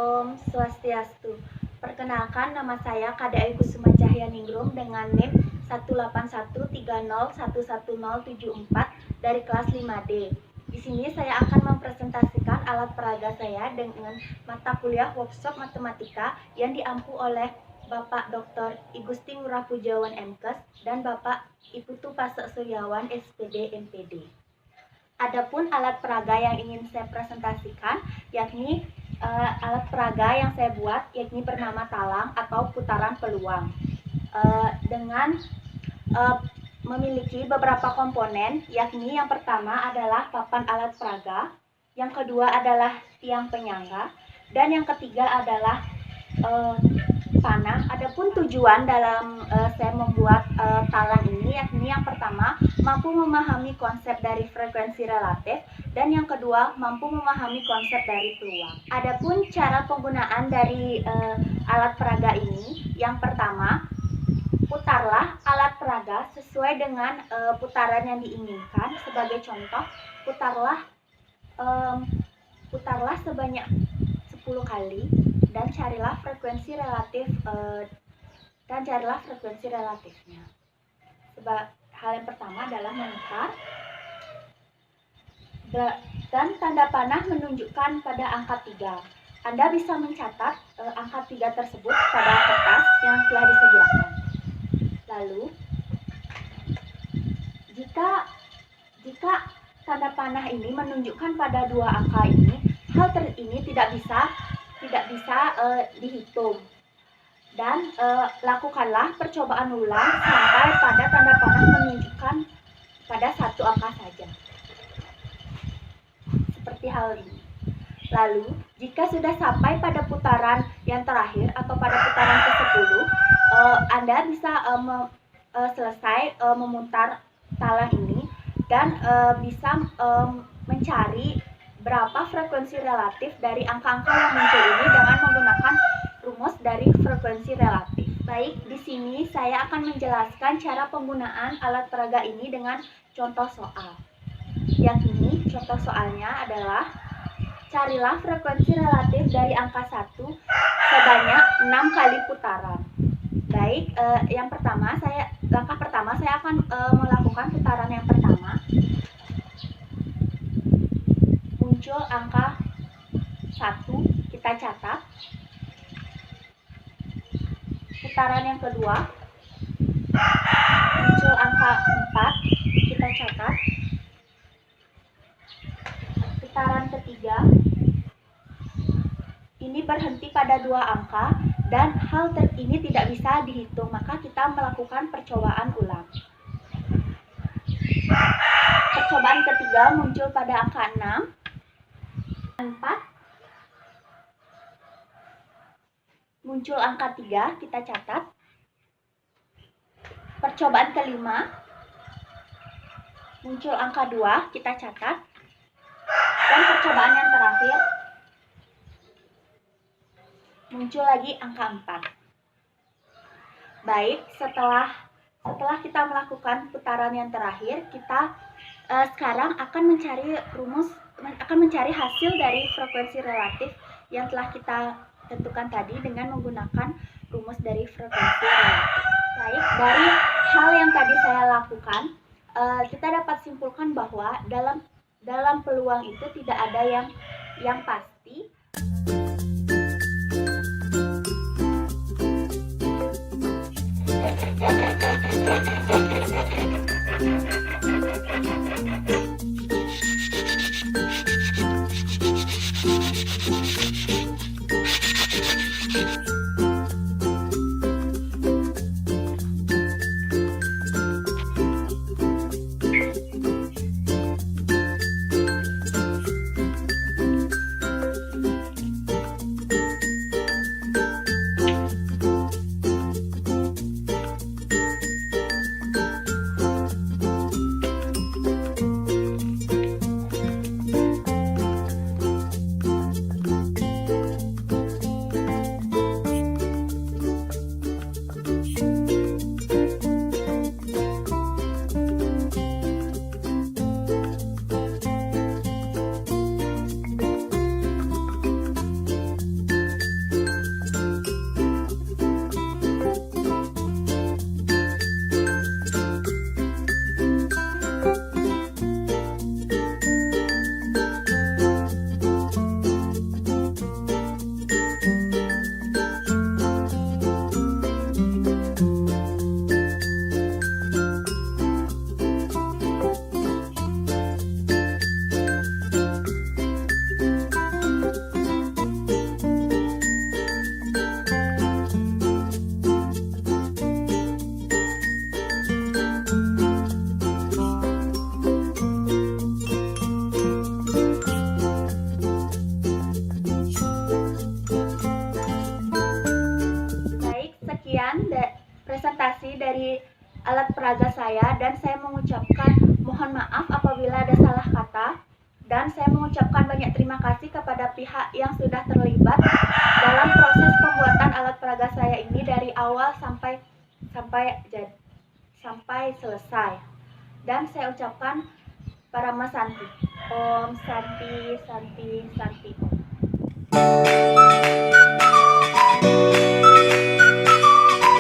Om Swastiastu. Perkenalkan, nama saya Kadae Kusuma Cahyaningrum dengan NIM 18130111074 dari kelas 5D. Di sini saya akan mempresentasikan alat peraga saya dengan mata kuliah workshop matematika yang diampu oleh Bapak Dr. I Gusti Ngurah Pujawan MKes dan Bapak I Putu Pasek Suryawan SPD MPD. Adapun alat peraga yang ingin saya presentasikan yakni alat peraga yang saya buat yakni bernama talang atau putaran peluang dengan memiliki beberapa komponen, yakni yang pertama adalah papan alat peraga, yang kedua adalah tiang penyangga, dan yang ketiga adalah panah. Adapun tujuan dalam saya membuat talang ini yakni yang pertama mampu memahami konsep dari frekuensi relatif dan yang kedua mampu memahami konsep dari peluang. Adapun cara penggunaan dari alat peraga ini, yang pertama putarlah alat peraga sesuai dengan putaran yang diinginkan. Sebagai contoh, putarlah sebanyak 10 kali dan carilah frekuensi relatifnya. Hal yang pertama adalah memutar dan tanda panah menunjukkan pada angka 3. Anda bisa mencatat angka 3 tersebut pada kertas yang telah disediakan. Lalu, jika tanda panah ini menunjukkan pada 2 angka ini, hal ini tidak bisa dihitung. Dan lakukanlah percobaan ulang sampai pada tanda panah menunjukkan pada 1 angka saja. Seperti hal ini. Lalu, jika sudah sampai pada putaran yang terakhir atau pada putaran ke-10, Anda bisa selesai memutar talang ini dan bisa mencari berapa frekuensi relatif dari angka-angka yang muncul ini dengan menggunakan rumus dari frekuensi relatif. Baik, di sini saya akan menjelaskan cara penggunaan alat peraga ini dengan contoh soal. Yakni contoh soalnya adalah carilah frekuensi relatif dari angka 1 sebanyak 6 kali putaran. Baik, langkah pertama saya akan melakukan putaran yang pertama. Muncul angka 1, kita catat. Putaran yang kedua, muncul angka 4, kita catat. Putaran ketiga, ini berhenti pada 2 angka dan hal ini tidak bisa dihitung, maka kita melakukan percobaan ulang. Percobaan ketiga muncul pada angka 6, 4, muncul angka 3, kita catat. Percobaan kelima, muncul angka 2, kita catat. Dan percobaan yang terakhir, muncul lagi angka 4. Baik, setelah kita melakukan putaran yang terakhir, kita sekarang akan mencari hasil dari frekuensi relatif yang telah kita tentukan tadi dengan menggunakan rumus dari frekuensi relatif. Baik, dari hal yang tadi saya lakukan, kita dapat simpulkan bahwa dalam peluang itu tidak ada yang pasti. peraga saya, dan saya mengucapkan mohon maaf apabila ada salah kata, dan saya mengucapkan banyak terima kasih kepada pihak yang sudah terlibat dalam proses pembuatan alat peraga saya ini dari awal sampai selesai. Dan saya ucapkan Parama Santi. Om Santi Santi Santi Om.